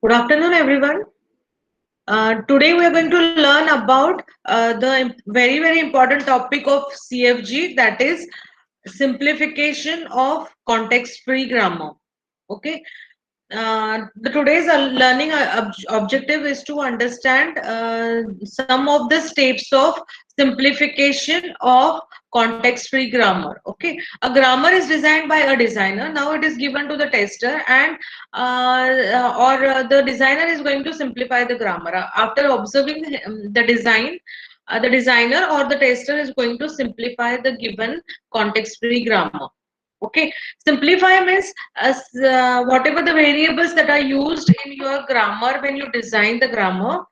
Good afternoon, everyone. Today we are going to learn about the very important topic of CFG, that is simplification of context-free grammar. Okay. The today's learning objective is to understand some of the steps of simplification of context-free grammar. Okay, a grammar is designed by a designer. Now it is given to the tester, and the designer is going to simplify the grammar after observing the design. The designer or the tester is going to simplify the given context-free grammar. Okay, simplify means whatever the variables that are used in your grammar when you design the grammar,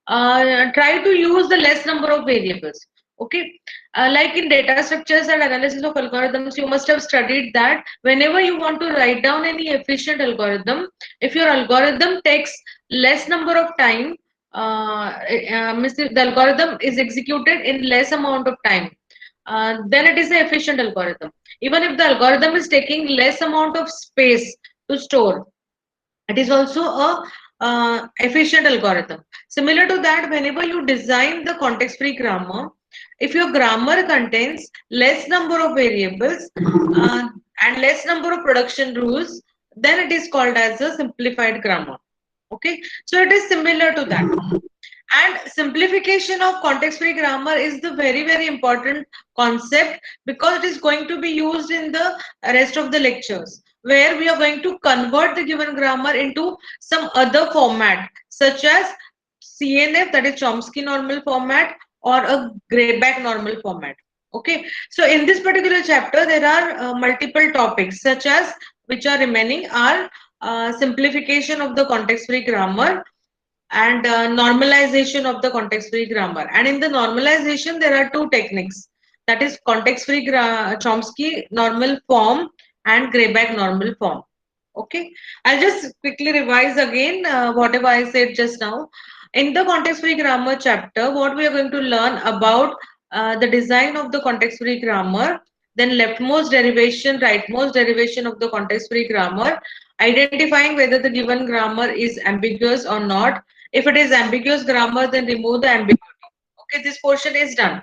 try to use the less number of variables. Okay, like in data structures and analysis of algorithms, you must have studied that whenever you want to write down any efficient algorithm, if your algorithm takes less number of time, means if the algorithm is executed in less amount of time, then it is an efficient algorithm. Even if the algorithm is taking less amount of space to store, it is also a efficient algorithm. Similar to that, whenever you design the context-free grammar, if your grammar contains less number of variables and less number of production rules, then it is called as a simplified grammar. Okay, so it is similar to that. And simplification of context-free grammar is the very important concept, because it is going to be used in the rest of the lectures, where we are going to convert the given grammar into some other format, such as CNF, that is Chomsky normal format, or a Grayback normal format. Okay, so in this particular chapter, there are multiple topics, such as which are remaining are simplification of the context-free grammar and normalization of the context-free grammar. And in the normalization, there are two techniques, that is context-free Chomsky normal form and Grayback normal form. Okay, I'll just quickly revise again whatever I said just now. In the context-free grammar chapter, what we are going to learn about the design of the context-free grammar, then leftmost derivation, rightmost derivation of the context-free grammar, identifying whether the given grammar is ambiguous or not. If it is ambiguous grammar, then remove the ambiguity. Okay, this portion is done.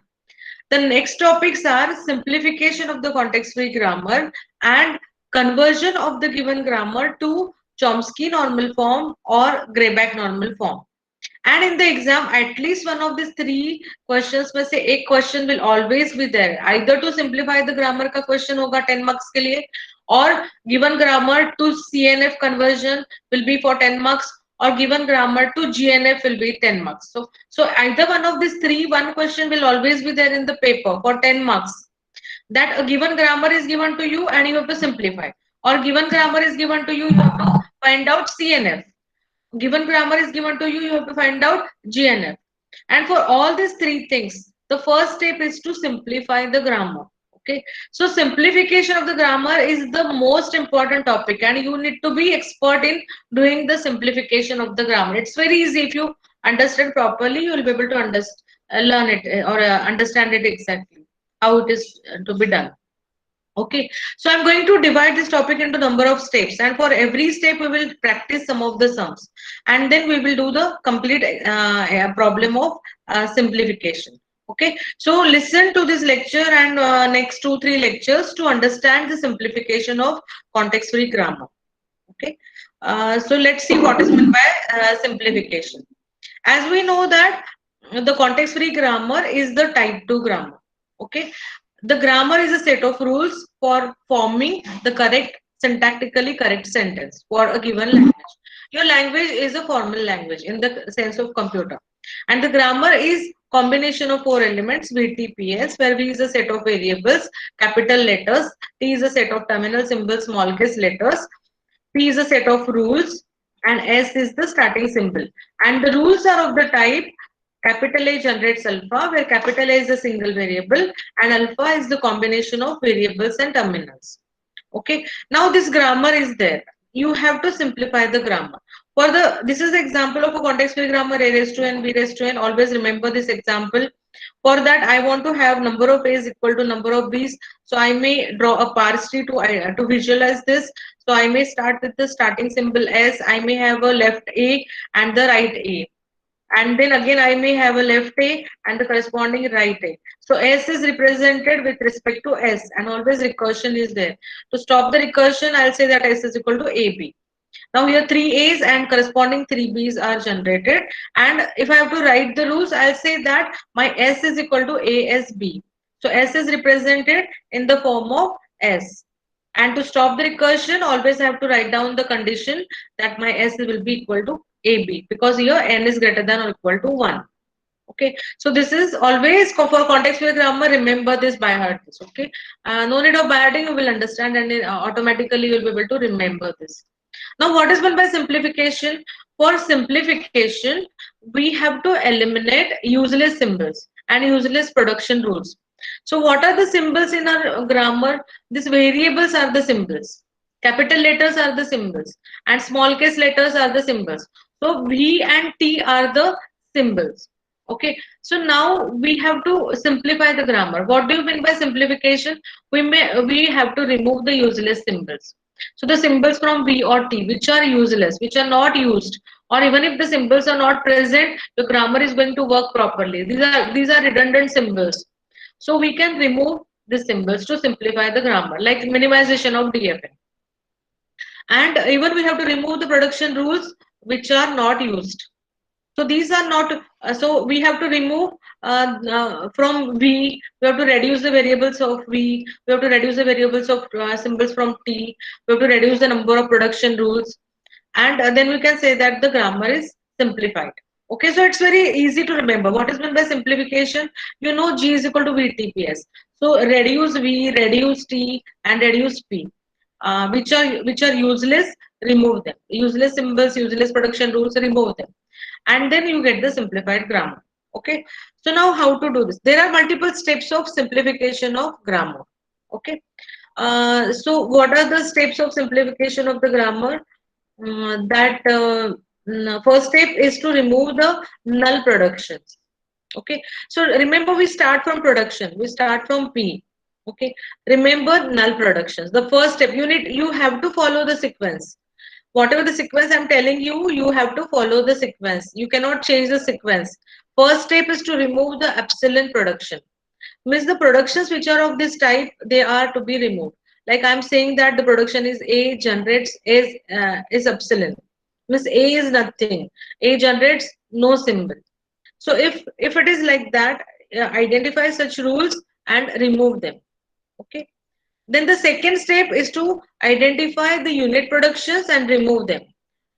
The next topics are simplification of the context-free grammar and conversion of the given grammar to Chomsky normal form or Grayback normal form. And in the exam, at least one of these three questions में से एक question will always be there. Either to simplify the grammar का question होगा 10 marks के लिए, or given grammar to CNF conversion will be for 10 marks, or given grammar to GNF will be 10 marks. So either one of these three, one question will always be there in the paper for 10 marks. That a given grammar is given to you and you have to simplify, or given grammar is given to you, you have to find out CNF. Given grammar is given to you, you have to find out GNF. And for all these three things, the first step is to simplify the grammar. Okay, so simplification of the grammar is the most important topic, and you need to be expert in doing the simplification of the grammar. It's very easy. If you understand properly, you will be able to learn it or understand it exactly how it is to be done. Okay, so I'm going to divide this topic into number of steps, and for every step we will practice some of the sums, and then we will do the complete problem of simplification. Okay, so listen to this lecture and next 2-3 lectures to understand the simplification of context-free grammar. Okay, so let's see what is meant by simplification. As we know that the context-free grammar is the type 2 grammar. Okay, the grammar is a set of rules for forming the correct, syntactically correct sentence for a given language. Your language is a formal language in the sense of computer, and the grammar is combination of 4 elements: VTPS, where V is a set of variables, capital letters; T is a set of terminal symbols, small case letters; P is a set of rules, and S is the starting symbol. And the rules are of the type: capital A generates alpha, where capital A is a single variable and alpha is the combination of variables and terminals. Okay, now this grammar is there. You have to simplify the grammar. This is the example of a context free grammar: A raised to n, B raised to n. Always remember this example. For that, I want to have number of A's equal to number of B's. So I may draw a parse tree to visualize this. So I may start with the starting symbol S. I may have a left A and the right A. And then again, I may have a left A and the corresponding right A. So S is represented with respect to S, and always recursion is there. To stop the recursion, I'll say that S is equal to AB. Now here three A's and corresponding three B's are generated. And if I have to write the rules, I'll say that my S is equal to ASB. So S is represented in the form of S. And to stop the recursion, always have to write down the condition that my S will be equal to AB, because here N is greater than or equal to 1. Okay, so this is always for context free grammar. Remember this by heart. Okay, no need of by hearting. You will understand, and automatically you will be able to remember this. Now, what is meant by simplification? For simplification, we have to eliminate useless symbols and useless production rules. So, what are the symbols in our grammar? These variables are the symbols. Capital letters are the symbols, and small case letters are the symbols. So, V and T are the symbols. Okay, so now we have to simplify the grammar. What do you mean by simplification? We have to remove the useless symbols. So the symbols from V or T, which are useless, which are not used, or even if the symbols are not present, the grammar is going to work properly. These are redundant symbols. So we can remove the symbols to simplify the grammar, like minimization of DFN. And even we have to remove the production rules which are not used. So these are not, so we have to remove from V, we have to reduce the variables of V, we have to reduce the variables of symbols from T, we have to reduce the number of production rules, and then we can say that the grammar is simplified. Okay, so it's very easy to remember. What is meant by simplification? You know G is equal to VTPS. So reduce V, reduce T, and reduce P. Which are useless, remove them. Useless symbols, useless production rules, remove them, and then you get the simplified grammar. Okay, so now how to do this? There are multiple steps of simplification of grammar. Okay, so what are the steps of simplification of the grammar? First step is to remove the null productions. Okay, so remember, we start from production, we start from P. Okay, remember null productions. The first step, you have to follow the sequence. Whatever the sequence I'm telling you, you have to follow the sequence. You cannot change the sequence. First step is to remove the epsilon production. Means the productions which are of this type, they are to be removed. Like I'm saying that the production is A generates is epsilon. Means A is nothing. A generates no symbol. So if it is like that, identify such rules and remove them. Okay. Then the second step is to identify the unit productions and remove them.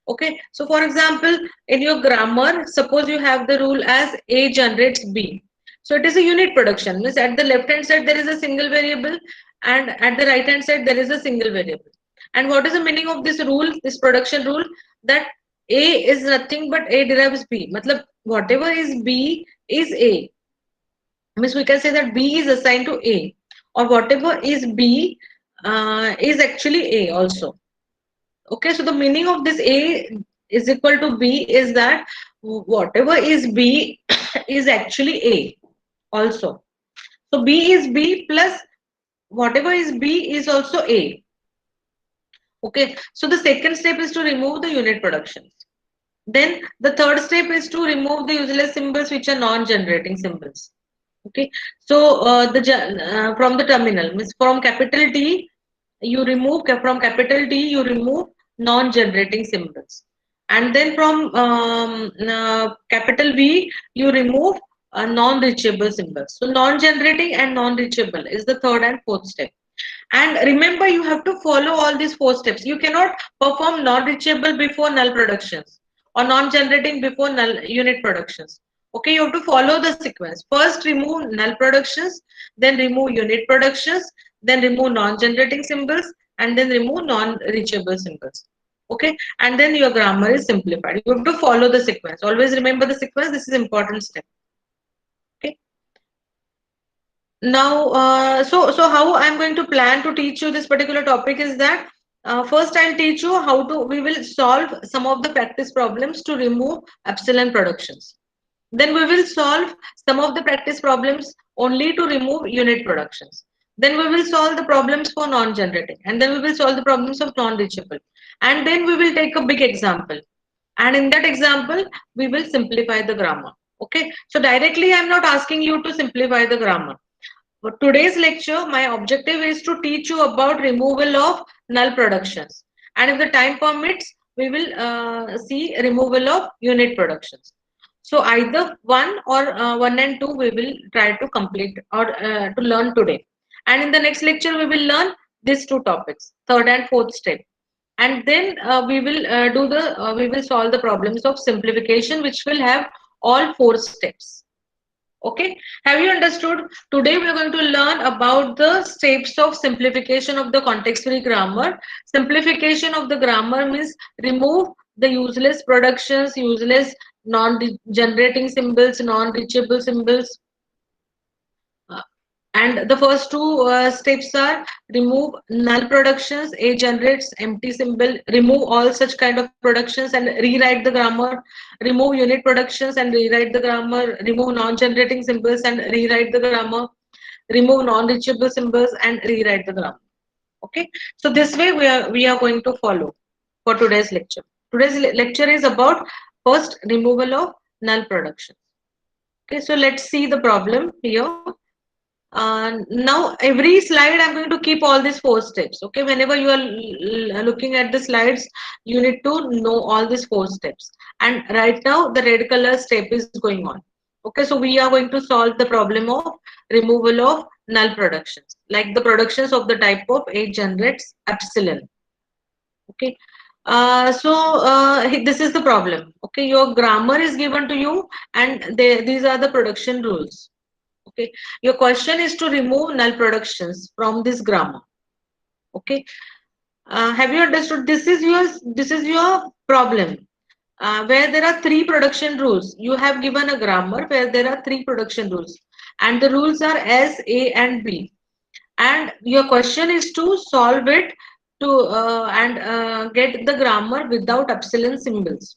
Okay, so for example, in your grammar, suppose you have the rule as A generates B. So it is a unit production. Means at the left hand side there is a single variable, and at the right hand side there is a single variable. And what is the meaning of this rule, this production rule? That A is nothing but A derives B. Matlab whatever is B is A. Means we can say that B is assigned to A, or whatever is B is actually A also. Okay, so the meaning of this A is equal to B is that whatever is B is actually A also. So B is B plus whatever is B is also A. Okay, so the second step is to remove the unit productions. Then the third step is to remove the useless symbols which are non-generating symbols. Okay, so from the terminal, means from capital T, you remove from capital T, you remove non-generating symbols, and then from capital V, you remove non-reachable symbols. So non-generating and non-reachable is the third and fourth step. And remember, you have to follow all these four steps. You cannot perform non-reachable before null productions or non-generating before null unit productions. Okay, you have to follow the sequence. First, remove null productions, then remove unit productions, then remove non-generating symbols, and then remove non-reachable symbols. Okay, and then your grammar is simplified. You have to follow the sequence. Always remember the sequence. This is important step. Okay. Now, so how I'm going to plan to teach you this particular topic is that first I'll teach you how to, we will solve some of the practice problems to remove epsilon productions. Then we will solve some of the practice problems only to remove unit productions. Then we will solve the problems for non-generating, and then we will solve the problems of non-reachable. And then we will take a big example. And in that example, we will simplify the grammar. Okay. So directly, I'm not asking you to simplify the grammar. For today's lecture, my objective is to teach you about removal of null productions. And if the time permits, we will see removal of unit productions. So either one or one and two we will try to complete or to learn today. And in the next lecture, we will learn these two topics, third and fourth step. And then we will solve the problems of simplification, which will have all four steps. Okay, have you understood? Today we are going to learn about the steps of simplification of the context-free grammar. Simplification of the grammar means remove the useless productions, useless non-generating symbols, non-reachable symbols, uh, and the first two steps are remove null productions, A generates empty symbol, remove all such kind of productions and rewrite the grammar, remove unit productions and rewrite the grammar, remove non-generating symbols and rewrite the grammar, remove non-reachable symbols and rewrite the grammar. Okay, so this way we are going to follow for today's lecture. Today's lecture is about first removal of null productions. Okay, so let's see the problem here. Now every slide I'm going to keep all these four steps. Okay, whenever you are looking at the slides, you need to know all these four steps. And right now the red color step is going on. Okay, so we are going to solve the problem of removal of null productions, like the productions of the type of A generates epsilon. Okay, this is the problem. Okay, your grammar is given to you, and these are the production rules. Okay, your question is to remove null productions from this grammar. Okay, have you understood? This is your problem, where there are three production rules. You have given a grammar where there are three production rules, and the rules are S, A, and B. And your question is to solve it to and get the grammar without epsilon symbols.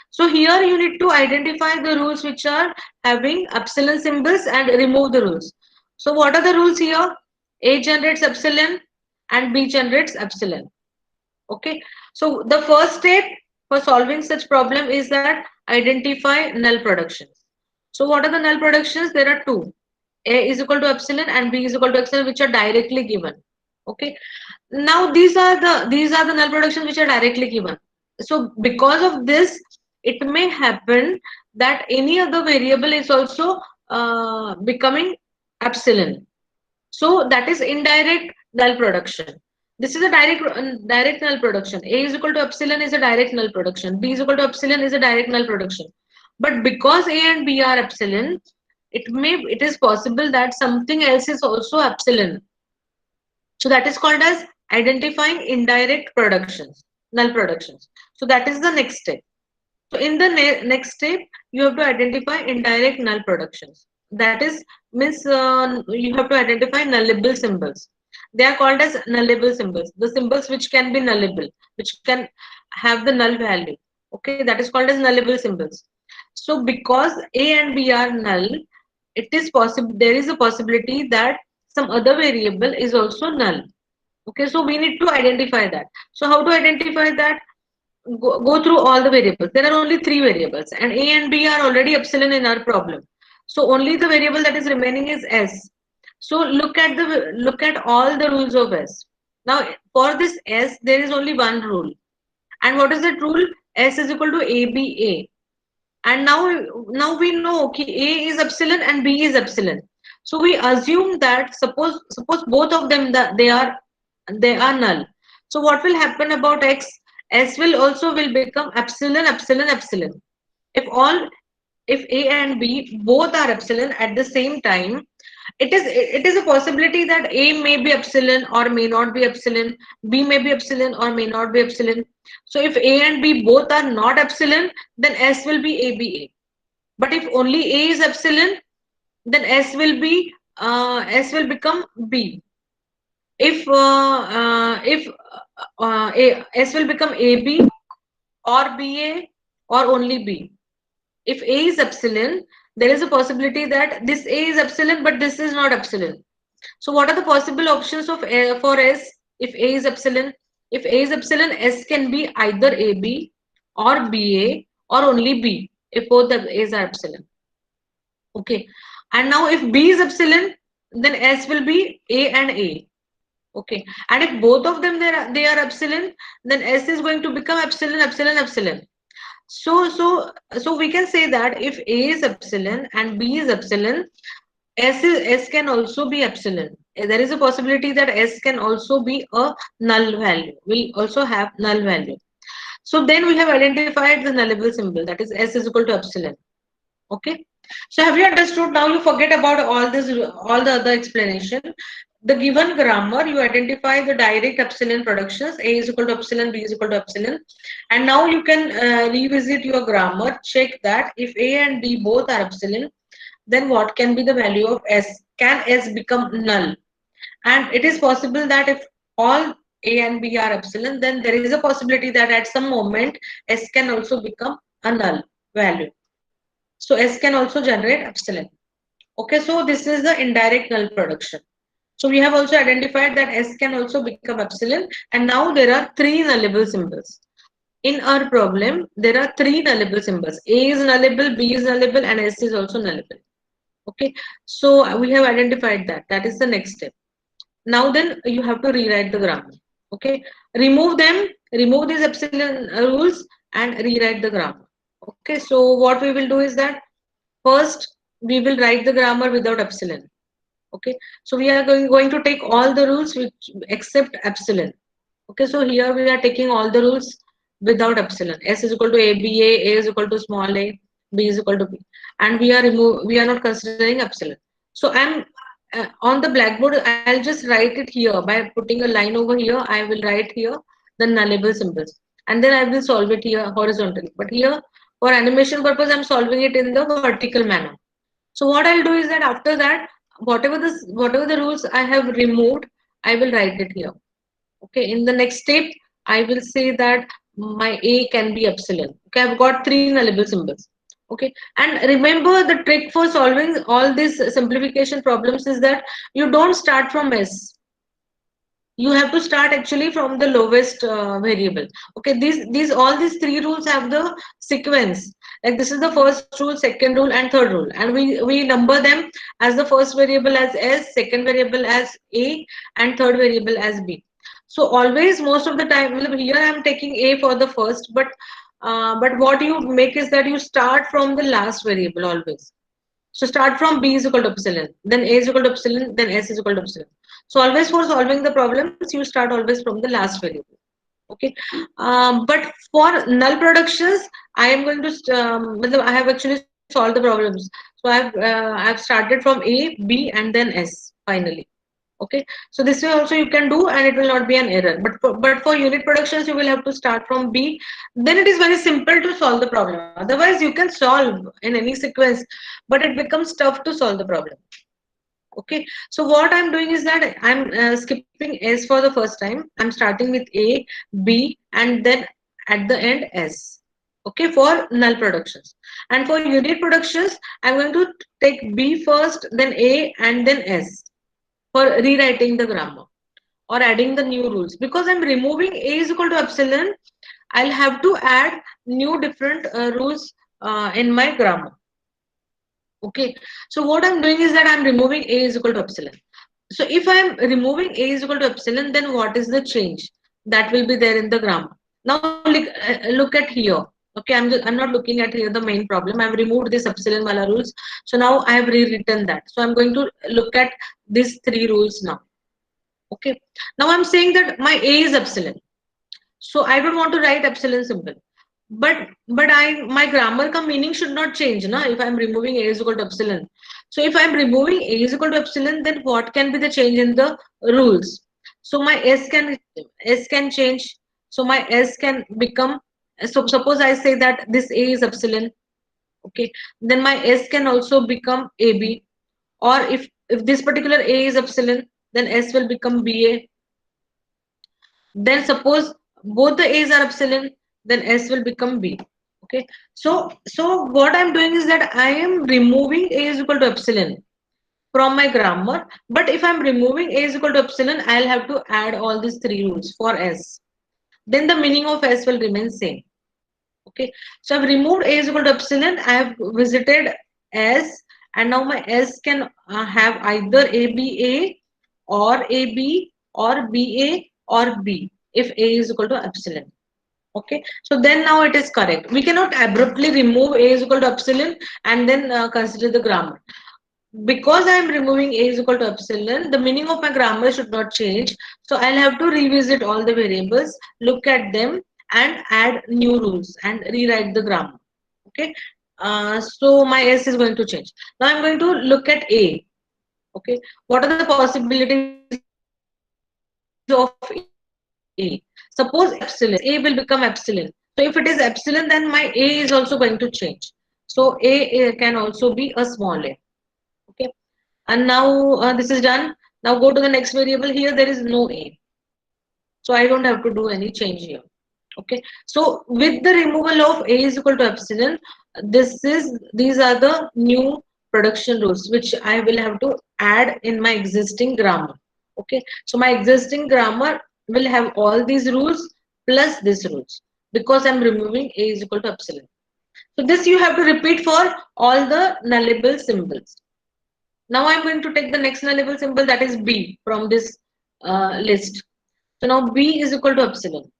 So here you need to identify the rules which are having epsilon symbols and remove the rules. So what are the rules here? A generates epsilon and B generates epsilon. Okay. So the first step for solving such problem is that identify null productions. So what are the null productions? There are two. A is equal to epsilon and B is equal to epsilon, which are directly given. Okay. Now these are the null productions which are directly given. So because of this, it may happen that any other variable is also becoming epsilon. So that is indirect null production. This is a direct null production. A is equal to epsilon is a direct null production. B is equal to epsilon is a direct null production. But because A and B are epsilon, it is possible that something else is also epsilon. So that is called as identifying indirect productions, null productions. So that is the next step. So in the next step, you have to identify indirect null productions. That is means you have to identify nullable symbols. They are called as nullable symbols. The symbols which can be nullable, which can have the null value. Okay, that is called as nullable symbols. So because A and B are null, it is possible. There is a possibility that some other variable is also null. Okay, so we need to identify that. So how to identify that? Go through all the variables. There are only three variables, and A and B are already epsilon in our problem. So only the variable that is remaining is S. So look at all the rules of S. Now for this S, there is only one rule. And what is that rule? S is equal to ABA. And now we know okay, A is epsilon and B is epsilon. So we assume that suppose both of them that they are null. So what will happen about X? S will also will become epsilon epsilon epsilon. If all if A and B both are epsilon at the same time, it is a possibility that A may be epsilon or may not be epsilon, B may be epsilon or may not be epsilon. So if A and B both are not epsilon, then S will be ABA. But if only A is epsilon, then S will become B. If S will become AB or BA or only B. If A is epsilon, there is a possibility that this A is epsilon, but this is not epsilon. So what are the possible options of for S if A is epsilon? If A is epsilon, S can be either AB or BA or only B if both the A's are epsilon. Okay. And now if B is epsilon, then S will be A and A. Okay. And if both of them they are epsilon, then S is going to become epsilon, epsilon, epsilon. So we can say that if A is epsilon and B is epsilon, S can also be epsilon. There is a possibility that S can also be a null value. We also have null value. So then we have identified the nullable symbol, that is S is equal to epsilon. Okay. So have you understood? Now you forget about all this, all the other explanation. The given grammar, you identify the direct epsilon productions. A is equal to epsilon, B is equal to epsilon. And now you can revisit your grammar, check that if A and B both are epsilon, then what can be the value of S? Can S become null? And it is possible that if all A and B are epsilon, then there is a possibility that at some moment S can also become a null value. So S can also generate epsilon. Okay, so this is the indirect null production. So we have also identified that S can also become epsilon, and now there are three nullable symbols. In our problem, there are three nullable symbols. A is nullable, B is nullable, and S is also nullable. Okay, so we have identified that. That is the next step. Now then you have to rewrite the grammar. Okay, remove them, remove these epsilon rules and rewrite the grammar. Okay, so what we will do is that first we will write the grammar without epsilon. Okay, so we are going to take all the rules which except epsilon. Okay, so here we are taking all the rules without epsilon. S is equal to ABA, A is equal to small a, B is equal to B, and we are not considering epsilon. So I'm on the blackboard. I'll just write it here by putting a line over here. I will write here the nullable symbols, and then I will solve it here horizontally. But here, for animation purpose, I'm solving it in the vertical manner. So what I'll do is that after that, whatever the rules I have removed, I will write it here. Okay, in the next step, I will say that my A can be epsilon. Okay, I've got three nullable symbols. Okay, and remember the trick for solving all these simplification problems is that you don't start from S. You have to start actually from the lowest variable. Okay, these all these three rules have the sequence. Like this is the first rule, second rule, and third rule, and we number them as the first variable as S, second variable as A, and third variable as B. So always, most of the time, here I am taking A for the first, but what you make is that you start from the last variable always. So start from B is equal to epsilon, then A is equal to epsilon, then S is equal to epsilon. So always for solving the problems, you start always from the last variable. Okay, but for null productions, I am going to I have actually solved the problems. So I've started from A, B, and then S finally. Okay, so this way also you can do, and it will not be an error. But for unit productions, you will have to start from B. Then it is very simple to solve the problem. Otherwise, you can solve in any sequence, but it becomes tough to solve the problem. Okay, so what I'm doing is that I'm skipping S for the first time. I'm starting with A, B, and then at the end S. Okay, for null productions. And for unit productions, I'm going to take B first, then A, and then S for rewriting the grammar or adding the new rules. Because I'm removing A is equal to epsilon, I'll have to add new different rules in my grammar. Okay, so what I'm doing is that I'm removing A is equal to epsilon. So if I'm removing A is equal to epsilon, then what is the change that will be there in the grammar? Now look at here. Okay, I'm not looking at here the main problem. I've removed this epsilon wala rules. So now I have rewritten that. So I'm going to look at these three rules now. Okay, now I'm saying that my A is epsilon. So I don't want to write epsilon symbol. But my grammar ka meaning should not change, na, if I'm removing A is equal to epsilon. So if I'm removing A is equal to epsilon, then what can be the change in the rules? So my S can change. So my S can become, so suppose I say that this A is epsilon, okay, then my S can also become AB. Or if this particular A is epsilon, then S will become BA. Then suppose both the A's are epsilon, then S will become B. Okay. So what I'm doing is that I am removing a is equal to epsilon from my grammar. But if I'm removing a is equal to epsilon, I'll have to add all these three rules for s. Then the meaning of s will remain same. Okay. So I've removed a is equal to epsilon. I have visited s, and now my s can have either a or ab or ba or b if a is equal to epsilon. Okay, so then now it is correct. We cannot abruptly remove a is equal to epsilon and then consider the grammar. Because I am removing a is equal to epsilon, the meaning of my grammar should not change. So I'll have to revisit all the variables, look at them, and add new rules and rewrite the grammar. Okay, so my s is going to change. Now I'm going to look at a. Okay, what are the possibilities of a? Suppose a is epsilon, a will become epsilon. So if it is epsilon, then my a is also going to change. So a can also be a small a. Okay, and now this is done. Now go to the next variable. Here there is no a, so I don't have to do any change here. Okay, so with the removal of a is equal to epsilon, these are the new production rules which I will have to add in my existing grammar. Okay, so my existing grammar will have all these rules plus these rules because I'm removing a is equal to epsilon. So this you have to repeat for all the nullable symbols. Now I'm going to take the next nullable symbol, that is b, from this list. So now b is equal to epsilon.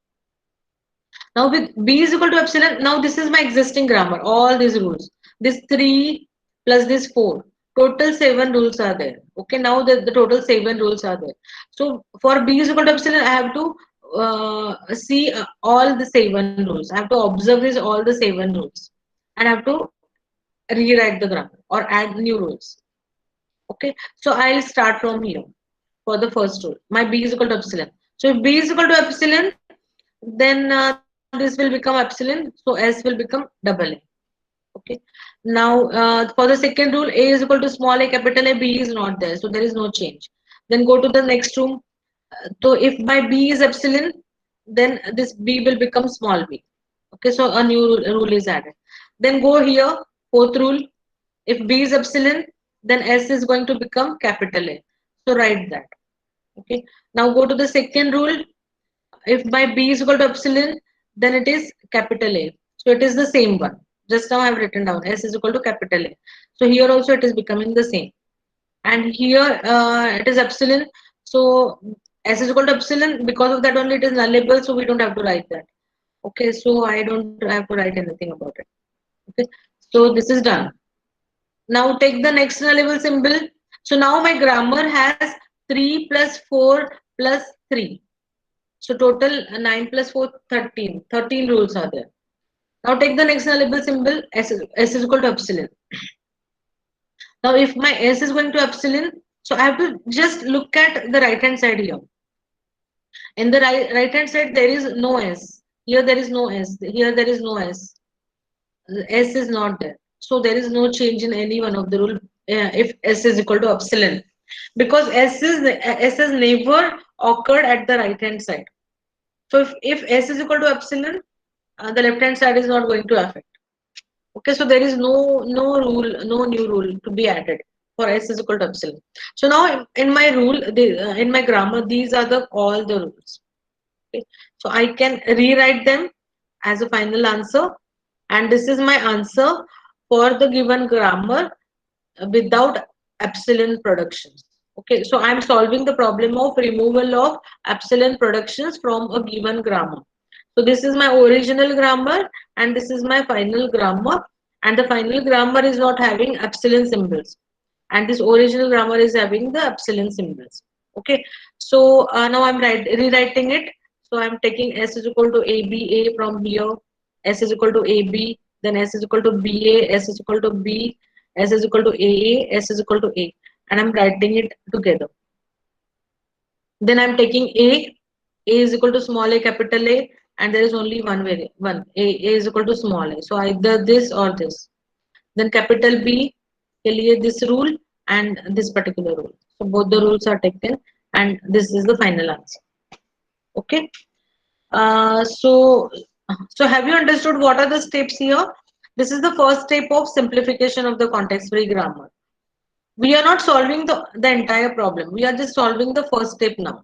Now with b is equal to epsilon, now this is my existing grammar, all these rules. This 3 plus this 4. Total 7 rules are there. Okay, now the total 7 rules are there. So for b is equal to epsilon, I have to see all the 7 rules. I have to observe this all the 7 rules. And I have to rewrite the grammar or add new rules. Okay, so I'll start from here for the first rule. My b is equal to epsilon. So if b is equal to epsilon, then this will become epsilon. So s will become double A. Okay. Now for the second rule, a is equal to small a, capital A, b is not there. So there is no change. Then go to the next room. So if my b is epsilon, then this b will become small b. Okay. So a new rule is added. Then go here, fourth rule. If b is epsilon, then s is going to become capital A. So write that. Okay. Now go to the second rule. If my b is equal to epsilon, then it is capital A. So it is the same one. Just now I have written down s is equal to capital A. So here also it is becoming the same. And here it is epsilon. So s is equal to epsilon. Because of that only it is nullable. So we don't have to write that. Okay. So I don't have to write anything about it. Okay. So this is done. Now take the next nullable symbol. So now my grammar has 3 plus 4 plus 3. So total 9 plus 4, 13. 13 rules are there. Now take the next nullable symbol, s is equal to epsilon. Now if my s is going to epsilon, so I have to just look at the right hand side here. In the right hand side there is no s. Here there is no s. Here there is no s. S is not there. So there is no change in any one of the rule if s is equal to epsilon. Because s has never occurred at the right hand side. So if s is equal to epsilon, the left hand side is not going to affect. Okay, so there is no rule, no new rule to be added for s is equal to epsilon. So now in my rule, in my grammar, these are the all the rules. Okay, so I can rewrite them as a final answer, and this is my answer for the given grammar without epsilon productions. Okay, so I'm solving the problem of removal of epsilon productions from a given grammar. So this is my original grammar and this is my final grammar, and the final grammar is not having epsilon symbols and this original grammar is having the epsilon symbols. Okay, so now I'm rewriting it. So I'm taking s is equal to ABA from here, s is equal to AB, then s is equal to BA, s is equal to B, s is equal to AA, s is equal to A, and I'm writing it together. Then I'm taking A is equal to small a, capital A, and there is only one variable, A is equal to small a. So either this or this. Then capital B के लिए this rule and this particular rule. So both the rules are taken and this is the final answer. Okay. So So have you understood what are the steps here? This is the first step of simplification of the context-free grammar. We are not solving the entire problem. We are just solving the first step now.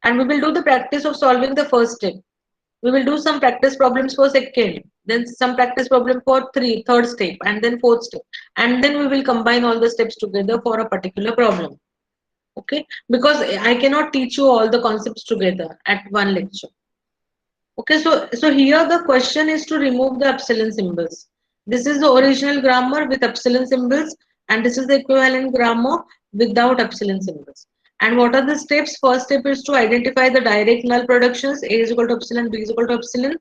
And we will do the practice of solving the first step. We will do some practice problems for second, then some practice problem for third step, and then fourth step. And then we will combine all the steps together for a particular problem. Okay? Because I cannot teach you all the concepts together at one lecture. Okay, so here the question is to remove the epsilon symbols. This is the original grammar with epsilon symbols, and this is the equivalent grammar without epsilon symbols. And what are the steps? First step is to identify the direct null productions. A is equal to epsilon, B is equal to epsilon.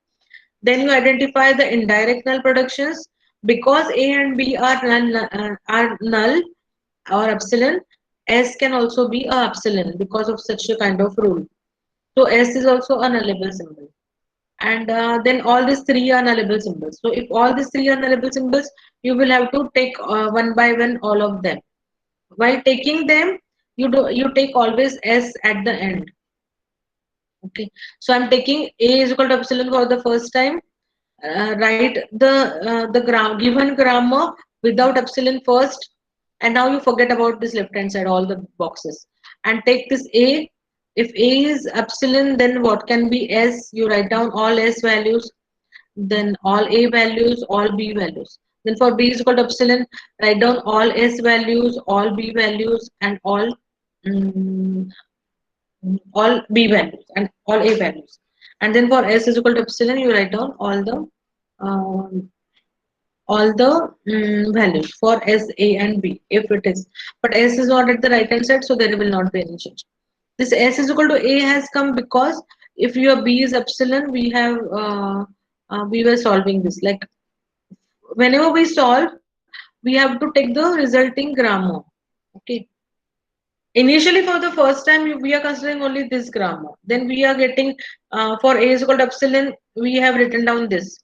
Then you identify the indirect null productions. Because A and B are null or epsilon, S can also be a epsilon because of such a kind of rule. So S is also a nullable symbol. And then all these three are nullable symbols. So if all these three are nullable symbols, you will have to take one by one all of them. While taking them, you take always S at the end. Okay. So I'm taking A is equal to epsilon for the first time. Write the given grammar without epsilon first, and now you forget about this left hand side, all the boxes, and take this A. If A is epsilon, then what can be S? You write down all S values, then all A values, all B values. Then for B is equal to epsilon, write down all S values, all B values, and mm, all B values and all A values. And then for S is equal to epsilon, you write down um, all the values for S, A, and B if it is. But S is not at the right hand side, so there will not be any change. This S is equal to A has come because if your B is epsilon, we were solving this. Like whenever we solve, we have to take the resulting grammar. Okay. Initially, for the first time, we are considering only this grammar. Then we are getting for A is equal to epsilon, we have written down this.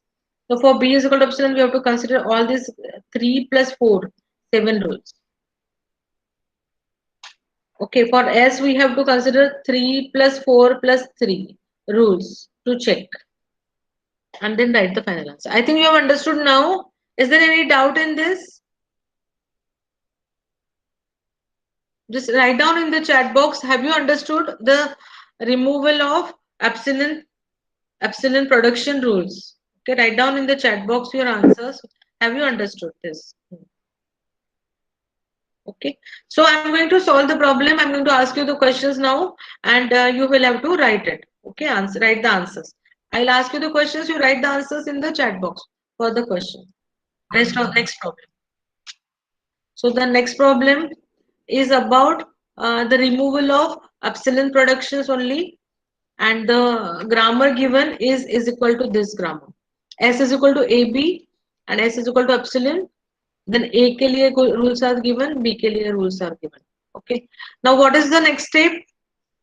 So for B is equal to epsilon, we have to consider all these 3 plus 4, 7 rules. Okay, for S, we have to consider 3 plus 4 plus 3 rules to check and then write the final answer. I think you have understood now. Is there any doubt in this? Just write down in the chat box. Have you understood the removal of epsilon production rules? Okay, write down in the chat box your answers. Have you understood this? Okay, so I'm going to solve the problem. I'm going to ask you the questions now, and you will have to write it. Okay, write the answers. I'll ask you the questions. You write the answers in the chat box for the question. Next problem. So the next problem is about the removal of epsilon productions only, and the grammar given is equal to this grammar. S is equal to AB and S is equal to epsilon. Then A के लिए rules are given, B के लिए rules are given. Okay. Now what is the next step?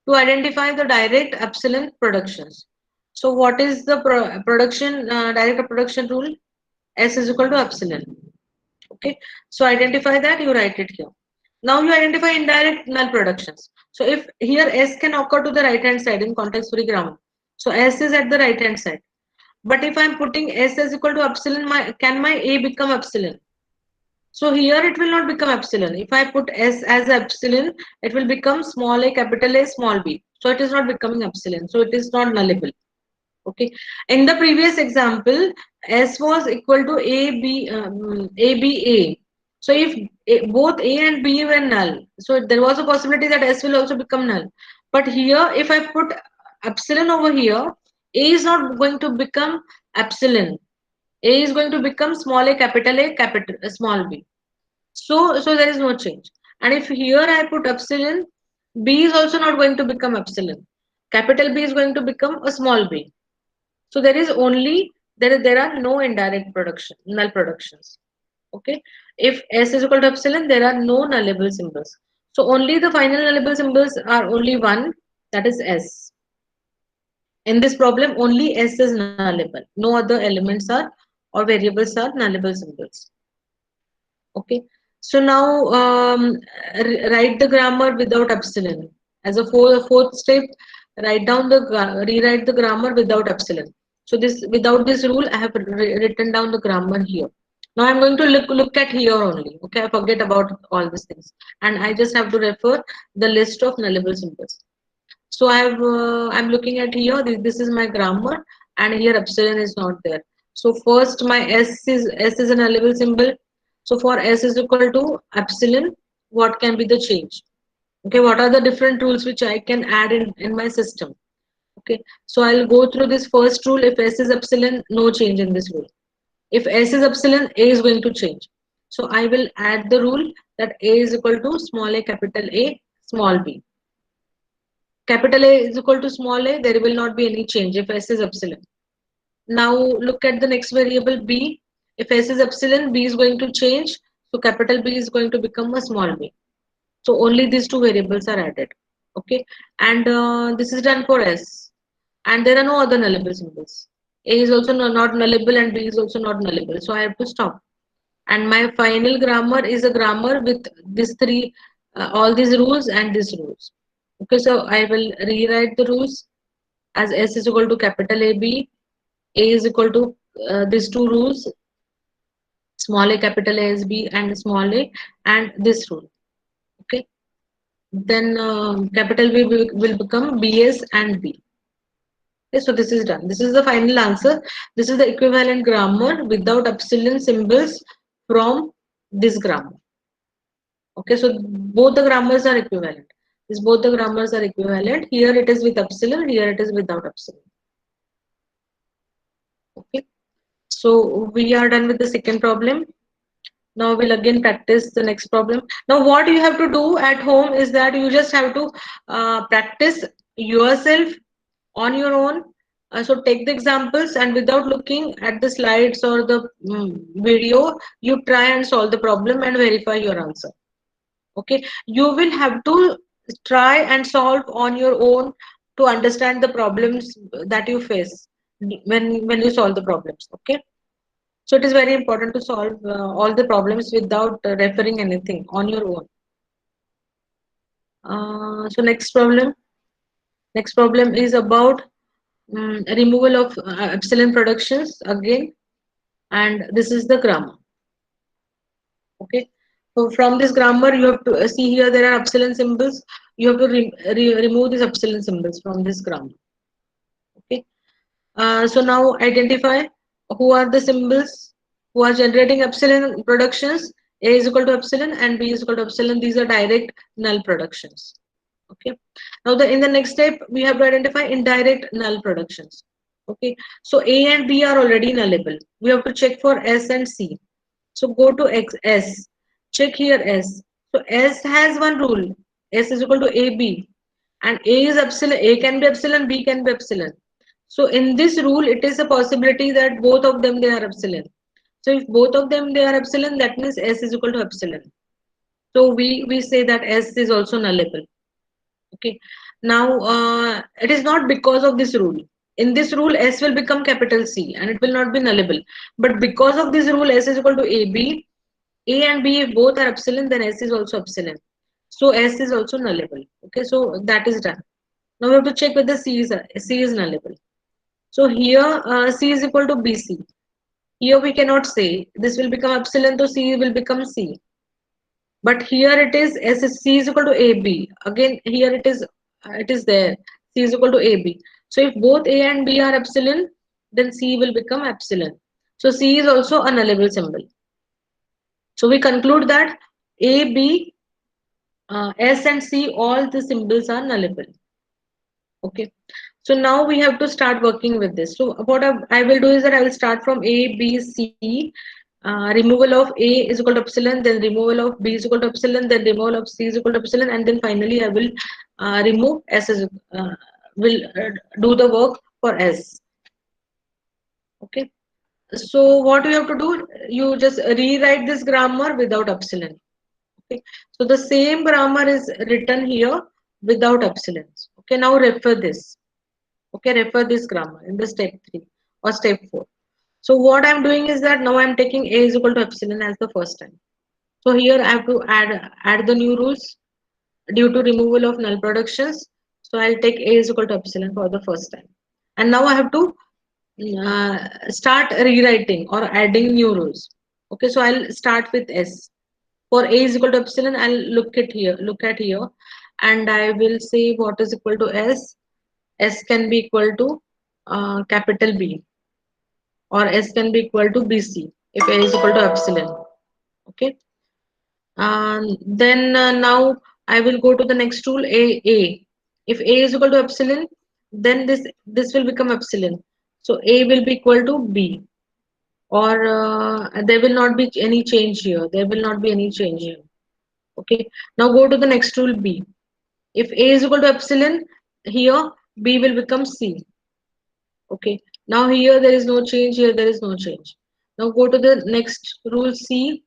To identify the direct epsilon productions. So what is the direct production rule? S is equal to epsilon. Okay. So identify that, you write it here. Now you identify indirect null productions. So if here S can occur to the right hand side in context free grammar. So S is at the right hand side. But if I'm putting S as equal to epsilon, can my A become epsilon? So here it will not become epsilon. If I put S as epsilon, it will become small a, capital A, small b. So it is not becoming epsilon. So it is not nullable. Okay. In the previous example, S was equal to A. So if both A and B were null, so there was a possibility that S will also become null. But here, if I put epsilon over here, A is not going to become epsilon. A is going to become small a, capital small b. So there is no change. And if here I put epsilon, B is also not going to become epsilon. Capital B is going to become a small b. So there is only there are no indirect null productions. Okay. If S is equal to epsilon, there are no nullable symbols. So only the final nullable symbols are only one, that is S. In this problem, only S is nullable. No other elements are or variables are nullable symbols. Okay. So now write the grammar without epsilon. As a fourth step, rewrite the grammar without epsilon. So this, without this rule, I have written down the grammar here. Now I'm going to look at here only. Okay, I forget about all these things, and I just have to refer the list of nullable symbols. So I'm looking at here. This is my grammar, and here epsilon is not there. So first my S is a nullable symbol. So for S is equal to epsilon, what can be the change? Okay, what are the different rules which I can add in my system? Okay, so I'll go through this first rule. If S is epsilon, no change in this rule. If S is epsilon, A is going to change. So I will add the rule that A is equal to small a, capital A, small b. Capital A is equal to small a, there will not be any change if S is epsilon. Now look at the next variable B. If S is epsilon, B is going to change. So capital B is going to become a small b. So only these two variables are added. Okay, and this is done for S. And there are no other nullable symbols. A is also not nullable and B is also not nullable. So I have to stop. And my final grammar is a grammar with these three, all these rules and these rules. Okay, so I will rewrite the rules as S is equal to capital AB, A is equal to these two rules, small a, capital A is B, and small a, and this rule. Okay, then capital B will become BS and B. Okay, so this is done. This is the final answer. This is the equivalent grammar without epsilon symbols from this grammar. Okay, so both the grammars are equivalent. This both the grammars are equivalent. Here it is with epsilon, here it is without epsilon. Okay, so we are done with the second problem. Now we'll again practice the next problem. Now what you have to do at home is that you just have to practice yourself on your own. So take the examples and without looking at the slides or the video, you try and solve the problem and verify your answer. Okay, you will have to try and solve on your own to understand the problems that you face when you solve the problems. Okay, so it is very important to solve all the problems without referring anything on your own. So next problem is about removal of epsilon productions again, and this is the grammar. Okay, so from this grammar you have to see here there are epsilon symbols. You have to remove these epsilon symbols from this grammar. Okay, so now identify who are the symbols who are generating epsilon productions. A is equal to epsilon and B is equal to epsilon. These are direct null productions. Okay, now in the next step we have to identify indirect null productions. Okay, so A and B are already nullable. We have to check for S and C. So go to S, check here S. So S has one rule. S is equal to AB, and A is epsilon. A can be epsilon, B can be epsilon. So in this rule, it is a possibility that both of them they are epsilon. So if both of them they are epsilon, that means S is equal to epsilon. So we say that S is also nullable. Okay. Now it is not because of this rule. In this rule, S will become capital C and it will not be nullable. But because of this rule, S is equal to AB. A and B, if both are epsilon, then S is also epsilon. So S is also nullable. Okay, so that is done. Now we have to check whether C is nullable. So here C is equal to BC. Here we cannot say this will become epsilon, so C will become C. But here it is S is C is equal to AB. Again here it is there C is equal to AB. So if both A and B are epsilon, then C will become epsilon. So C is also a nullable symbol. So we conclude that A, B, S and C, all the symbols are nullable. Okay. So now we have to start working with this. So what I will do is that I will start from A, B, C, removal of A is equal to epsilon, then removal of B is equal to epsilon, then removal of C is equal to epsilon, and then finally I will remove S is, will do the work for S. Okay. So what you have to do, you just rewrite this grammar without epsilon. Okay. So the same grammar is written here without epsilons. Okay, now refer this. Okay, refer this grammar in the step 3 or step 4. So what I'm doing is that now I'm taking A is equal to epsilon as the first time. So here I have to add the new rules due to removal of null productions. So I'll take A is equal to epsilon for the first time. And now I have to start rewriting or adding new rules. Okay, so I'll start with S. For A is equal to epsilon, I'll look at here, and I will say what is equal to S. S can be equal to capital B, or S can be equal to BC if A is equal to epsilon. Okay. Then now I will go to the next rule A. If A is equal to epsilon, then this will become epsilon. So A will be equal to B, or there will not be any change here. There will not be any change here. Okay. Now go to the next rule B. If A is equal to epsilon, here B will become C. Okay. Now here there is no change. Here there is no change. Now go to the next rule C.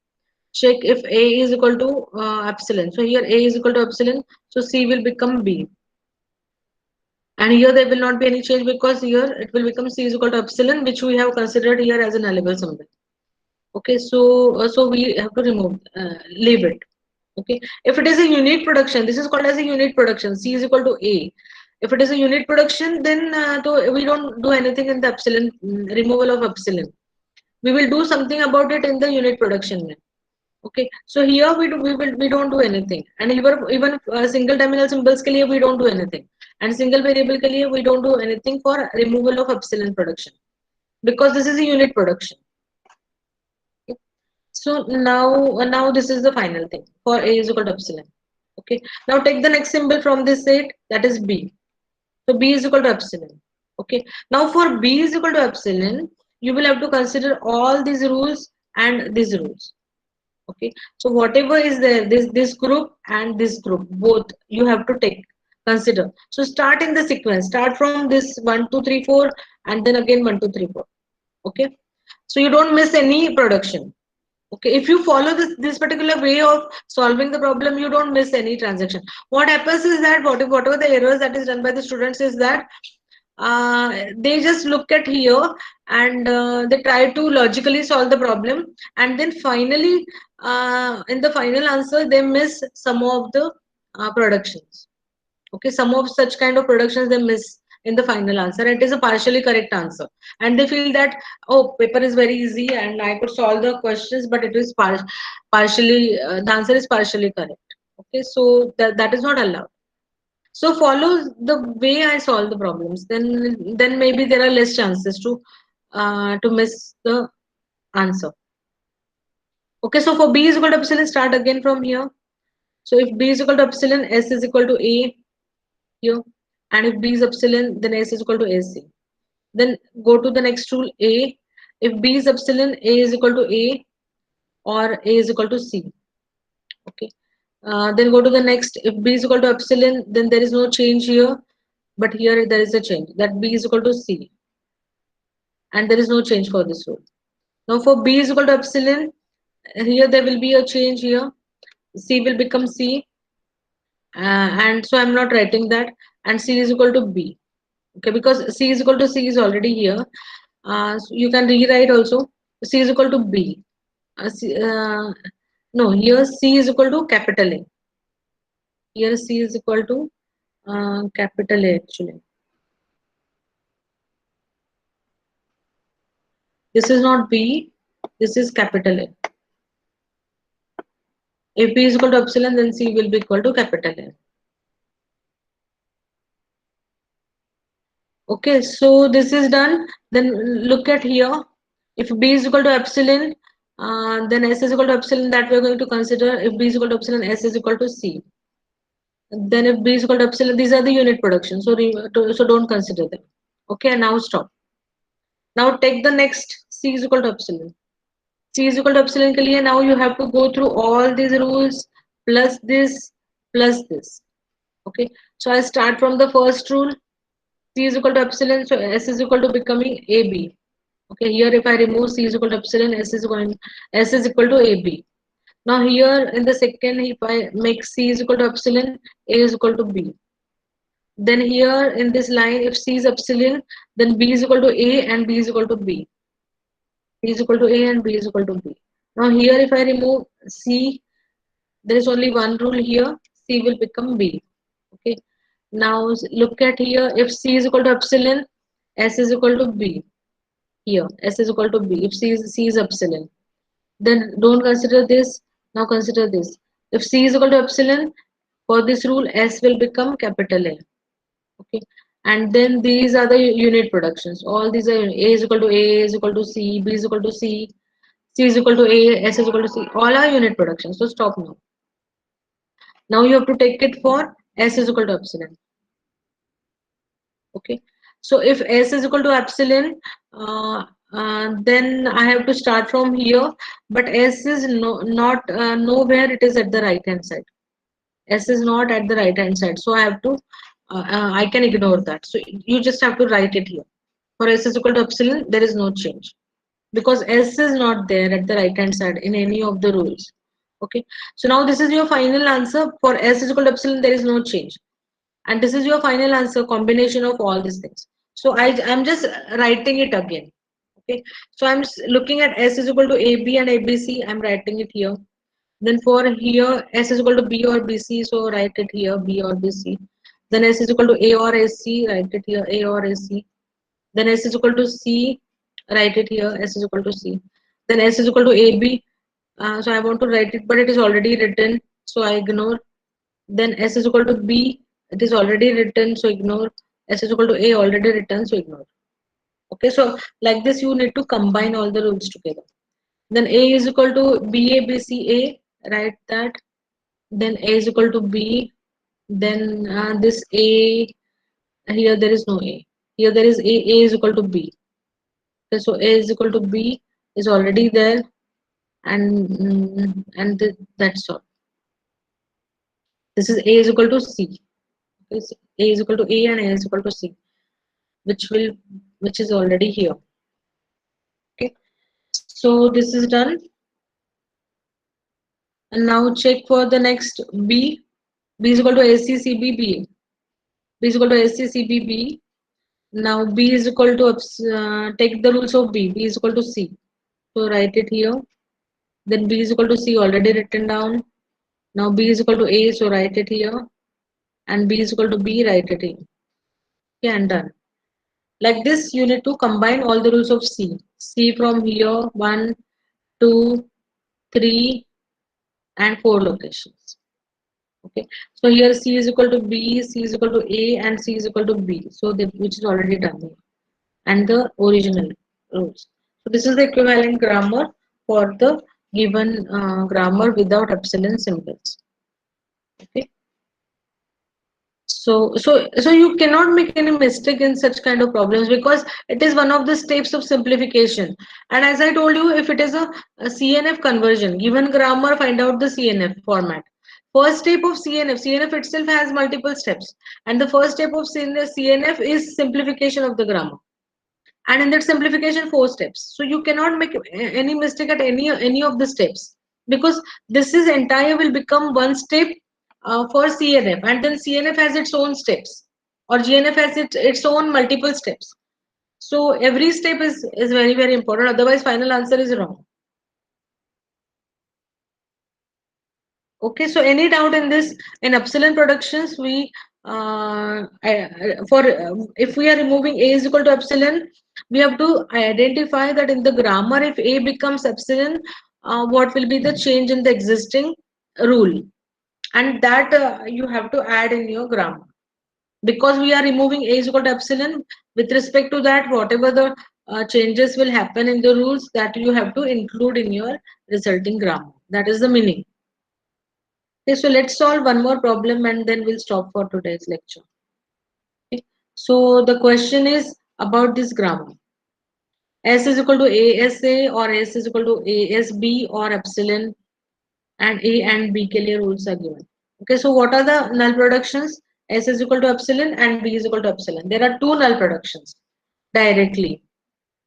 Check if A is equal to epsilon. So here A is equal to epsilon. So C will become B. And here there will not be any change because here it will become C is equal to epsilon, which we have considered here as an nullable symbol. Okay, so we have to leave it. Okay, if it is a unit production, this is called as a unit production. C is equal to A. If it is a unit production, then we don't do anything in the epsilon removal of epsilon. We will do something about it in the unit production. Okay, so here we don't do anything, and even single terminal symbols के लिए we don't do anything, and single variable के लिए we don't do anything for removal of epsilon production because this is a unit production. Okay. So now this is the final thing for A is equal to epsilon. Okay, now take the next symbol from this set, that is B. So B is equal to epsilon. Okay, now for B is equal to epsilon, you will have to consider all these rules and these rules. Okay, so whatever is there, this group and this group, both you have to take consider. So start in the sequence, start from this 1 2 3 4 and then again 1 2 3 4. Okay, so you don't miss any production. Okay, if you follow this particular way of solving the problem, you don't miss any transaction. What happens is that whatever the errors that is done by the students is that they just look at here and they try to logically solve the problem, and then finally in the final answer they miss some of the productions. Okay, some of such kind of productions they miss in the final answer. It is a partially correct answer, and they feel that, oh, paper is very easy and I could solve the questions, but it is partially the answer is partially correct. Okay, so that is not allowed. So follow the way I solve the problems, then maybe there are less chances to miss the answer. Okay, so for B is equal to epsilon, start again from here. So if B is equal to epsilon, S is equal to A here, and if B is epsilon, then S is equal to AC. Then go to the next rule A. If B is epsilon, A is equal to A, or A is equal to C. Okay. Then go to the next. If B is equal to epsilon, then there is no change here, but here there is a change, that B is equal to C, and there is no change for this rule. Now for B is equal to epsilon, here there will be a change here. C will become C, and so I'm not writing that. And C is equal to B. Okay, because C is equal to C is already here. So you can rewrite also. C is equal to B. No, here C is equal to capital A. Here C is equal to capital A actually. This is not B. This is capital A. If B is equal to epsilon, then C will be equal to capital A. Okay, so this is done. Then look at here. If B is equal to epsilon, then S is equal to epsilon, that we are going to consider. If B is equal to epsilon, S is equal to C. Then if B is equal to epsilon, these are the unit production. So don't consider them. Okay, now stop. Now take the next C is equal to epsilon. C is equal to epsilon के लिए now you have to go through all these rules plus this plus this. Okay, so I start from the first rule. C is equal to epsilon, so S is equal to becoming AB. Okay, here if I remove C is equal to epsilon, S is equal to AB. Now here in the second, if I make C is equal to epsilon, A is equal to B. Then here in this line, if C is epsilon, then B is equal to A and B is equal to B. B is equal to A and B is equal to B. Now here if I remove C, there is only one rule here, C will become B. Okay. Now look at here, if C is equal to epsilon, S is equal to B. here. S is equal to B. If C is epsilon, then don't consider this. Now consider this. If C is equal to epsilon, for this rule, S will become capital A. Okay. And then these are the unit productions. All these are A is equal to A is equal to C, B is equal to C, C is equal to A, S is equal to C. All are unit productions. So stop now. Now you have to take it for S is equal to epsilon. Okay. So if S is equal to epsilon, then I have to start from here. But S is not nowhere. It is at the right hand side. S is not at the right hand side. So I have to. I can ignore that. So you just have to write it here. For S is equal to epsilon, there is no change because S is not there at the right hand side in any of the rules. Okay. So now this is your final answer. For S is equal to epsilon, there is no change. And this is your final answer, combination of all these things. So I'm just writing it again. Okay. So I'm looking at S is equal to AB and ABC. I'm writing it here. Then for here, S is equal to B or BC. So write it here, B or BC. Then S is equal to A or AC. Write it here, A or AC. Then S is equal to C. Write it here, S is equal to C. Then S is equal to AB. So I want to write it, but it is already written. So I ignore. Then S is equal to B, it is already written, so ignore. S is equal to A, already written, so ignore. Okay, so like this, you need to combine all the rules together. Then A is equal to B, A, B, C, A, write that. Then A is equal to B. Then this A, here there is no A. Here there is A is equal to B. Okay, so A is equal to B is already there, and that's all. This is A is equal to C. Okay, so A is equal to A and A is equal to C. Which is already here. Okay, so this is done, and now check for the next B. B is equal to ACCB. B is equal to ACCB. Now B is equal to take the rules of B. B is equal to C. So write it here. Then B is equal to C, already written down. Now B is equal to A, so write it here. And B is equal to B, write it here. Okay, and done. Like this, you need to combine all the rules of C. C from here, 1, 2, 3, and 4 locations. Okay, so here C is equal to B, C is equal to A, and C is equal to B. So which is already done here, and the original rules. So this is the equivalent grammar for the given grammar without epsilon symbols. Okay. So you cannot make any mistake in such kind of problems because it is one of the steps of simplification. And as I told you, if it is a CNF conversion, given grammar, find out the CNF format. First step of CNF itself has multiple steps, and the first step of CNF is simplification of the grammar. And in that simplification, 4 steps. So you cannot make any mistake at any of the steps because this is entire will become one step for CNF, and then CNF has its own steps, or GNF has its own multiple steps. So every step is very important. Otherwise, final answer is wrong. Okay, so any doubt in this? In epsilon productions, we for if we are removing A is equal to epsilon, we have to identify that in the grammar, if A becomes epsilon, what will be the change in the existing rule, and that you have to add in your grammar. Because we are removing A is equal to epsilon, with respect to that, whatever the changes will happen in the rules, that you have to include in your resulting grammar. That is the meaning. Okay, so let's solve one more problem and then we'll stop for today's lecture. Okay. So the question is about this grammar. S is equal to ASA or S is equal to ASB or epsilon, and A and B के लिए rules are given. Okay, so what are the null productions? S is equal to epsilon and B is equal to epsilon. There are two null productions directly.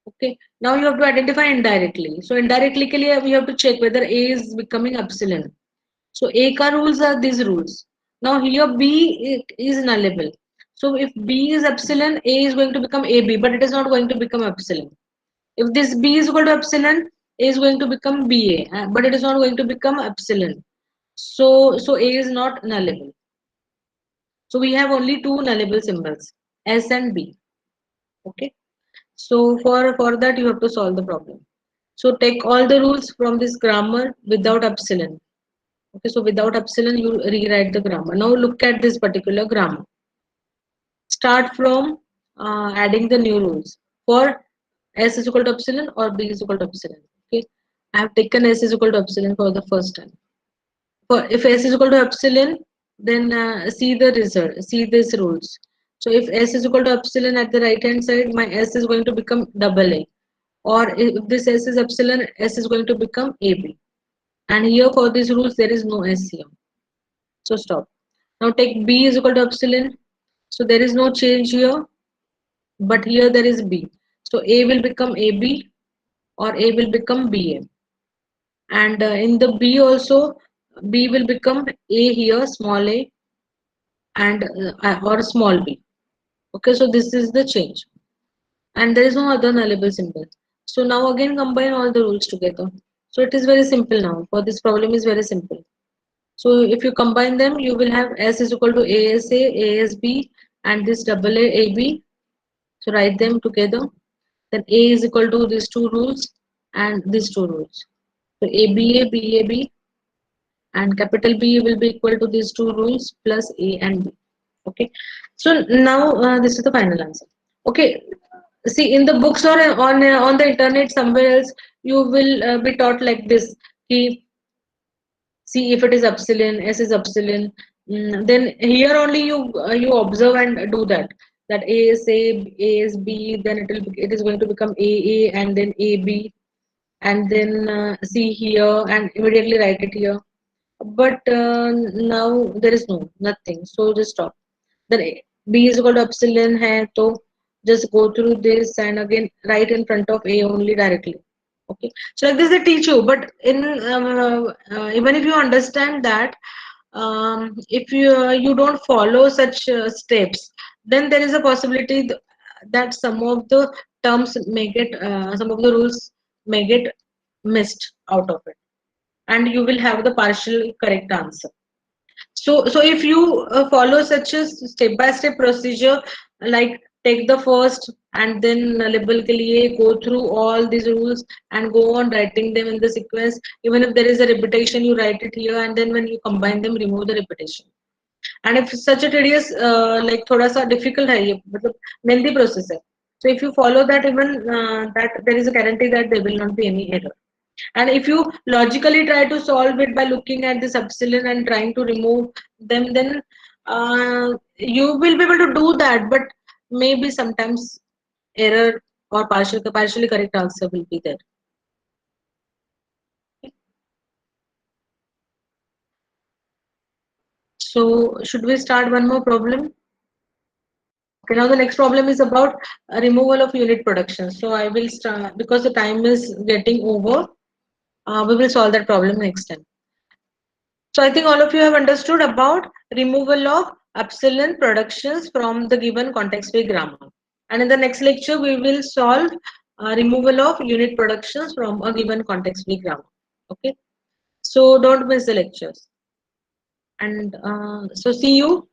Okay, now you have to identify indirectly. So indirectly के लिए we have to check whether A is becoming epsilon. So A ka rules are these rules. Now here B is nullable. So if B is epsilon, A is going to become AB, but it is not going to become epsilon. If this B is equal to epsilon, A is going to become BA, but it is not going to become epsilon. So A is not nullable. So we have only two nullable symbols, S and B. Okay. So for that you have to solve the problem. So take all the rules from this grammar without epsilon. Okay, so without epsilon you rewrite the grammar. Now look at this particular grammar. Start from adding the new rules for s is equal to epsilon or b is equal to epsilon. Okay, I have taken s is equal to epsilon for the first time. For if s is equal to epsilon, then see the result, see these rules. So if s is equal to epsilon at the right hand side, my s is going to become double a, or if this s is epsilon, s is going to become ab. And here for these rules there is no s here. So stop. Now take b is equal to epsilon. So there is no change here, but here there is b. So a will become ab or a will become ba. And in the b also, b will become a here, small a, and or small b. Okay, so this is the change. And there is no other nullable symbol. So now again combine all the rules together. So it is very simple now. For this problem is very simple. So if you combine them, you will have s is equal to asa, asb, and this double a, ab. So write them together. Then a is equal to these two rules and these two rules. So aba, bab, and capital B will be equal to these two rules plus a and b. Okay. So now this is the final answer. Okay. See, in the books or on the internet somewhere else, you will be taught like this. Ki, see if it is epsilon, s is epsilon. Then here only you observe and do that. That a is a, a is b, then it is going to become a and then a b, and then see here and immediately write it here. But now there is nothing. So just stop. Then b is equal to epsilon hai, so just go through this and again write in front of a only directly. Okay, so like this they teach you, but in even if you understand that, if you don't follow such steps, then there is a possibility that some of the terms may get some of the rules may get missed out of it, and you will have the partial correct answer. So if you follow such a step-by-step procedure, like take the first and then label के लिए go through all these rules and go on writing them in the sequence. Even if there is a repetition, you write it here, and then when you combine them, remove the repetition. And if such a tedious, like थोड़ा सा difficult है ये, मतलब lengthy process है. So if you follow that, even that there is a guarantee that there will not be any error. And if you logically try to solve it by looking at this epsilon and trying to remove them, then you will be able to do that. But maybe sometimes error or partially correct answer will be there. So should we start one more problem? Okay, now the next problem is about removal of unit production. So I will start because the time is getting over. We will solve that problem next time. So I think all of you have understood about removal of epsilon productions from the given context-free grammar. And in the next lecture, we will solve removal of unit productions from a given context-free grammar. Okay. So don't miss the lectures. And so see you